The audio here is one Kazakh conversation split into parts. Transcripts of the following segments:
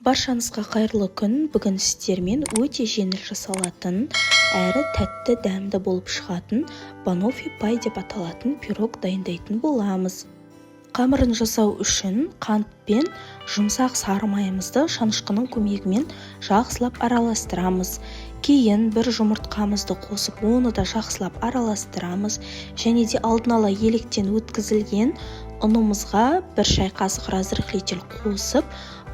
Баршаңызға қайырлы күн. Бүгін сіздермен өте жеңіл жасалатын, әрі тәтті дәмді болып шығатын банофи пай деп аталатын пирог дайындайтын боламыз. Қамырын жасау үшін қант пен жұмсақ сары майымызды шанышқының көмегімен жақсылап араластырамыз. Кейін бір жұмыртқамызды қосып, оны да жақсылап араластырамыз. Және де алдын ала електен өткізілген ұнымызға бір шай қасық разрыхлитель қосып,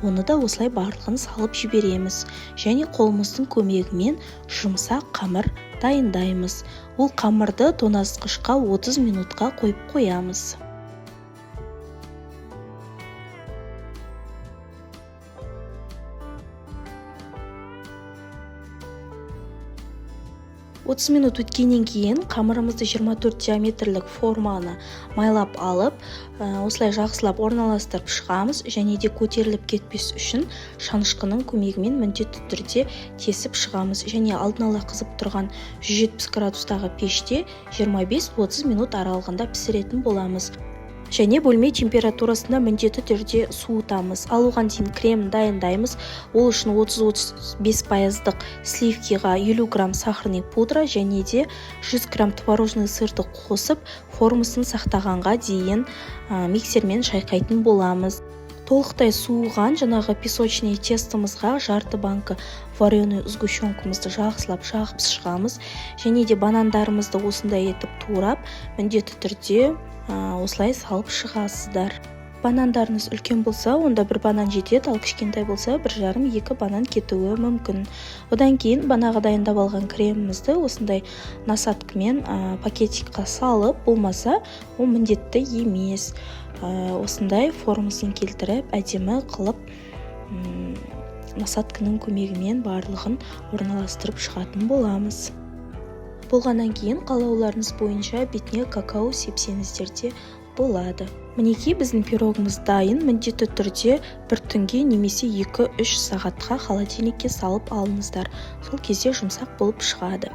оны да осылай барлығын салып жібереміз. Және қолымыздың көмегімен жұмсақ қамыр дайындаймыз. Ол қамырды тоңазытқышқа 30 минутқа қойып қоямыз. 30 минут өткеннен кейін қамырымызды 24 диаметрлік форманы майлап алып, осылай жақсылап орналастырып шығамыз. Және де көтеріліп кетпес үшін шанышқының көмегімен міндетті түрде тесіп шығамыз. Және алдын ала қызып тұрған 170 градустағы пеште 25-30 минут аралығында пісіретін боламыз. Және бөлме температурасында міндетті түрде суытамыз. Ал оған дейін крем дайындаймыз. Ол үшін 30-35% сливкиға 50 грамм сахарный пудра және де 100 грамм творожный сырды қосып, формасын сақтағанға дейін миксермен шайқайтын боламыз. Толықтай суыған жаңағы песочный тестомызға жарты банка вареный сгущенкамызды жақсылап жағып шығамыз. Және де банандарымызды осындай етіп турап, міндетті түрде осылай салып шығасыздар. Банандарыңыз үлкен болса, онда бір банан жетеді, ал кішкентай болса, 1,5-2 банан кетуі мүмкін. Одан кейін банаға дайындап алған кремімізді осындай насадкамен пакетикқа салып, болмаса, ол міндетті емес. Осындай формасын келтіріп, әдемі қылып, насадканың көмегімен барлығын орналастырып шығатын боламыз. Болғаннан кейін қалауларыңыз бойынша бетіне какао сепсеңіздер де болады. Мінекей біздің пирогымыз дайын. Міндетті түрде бір түнге немесе 2-3 сағатқа холодильникке салып алыңыздар. Сол кезде жұмсақ болып шығады.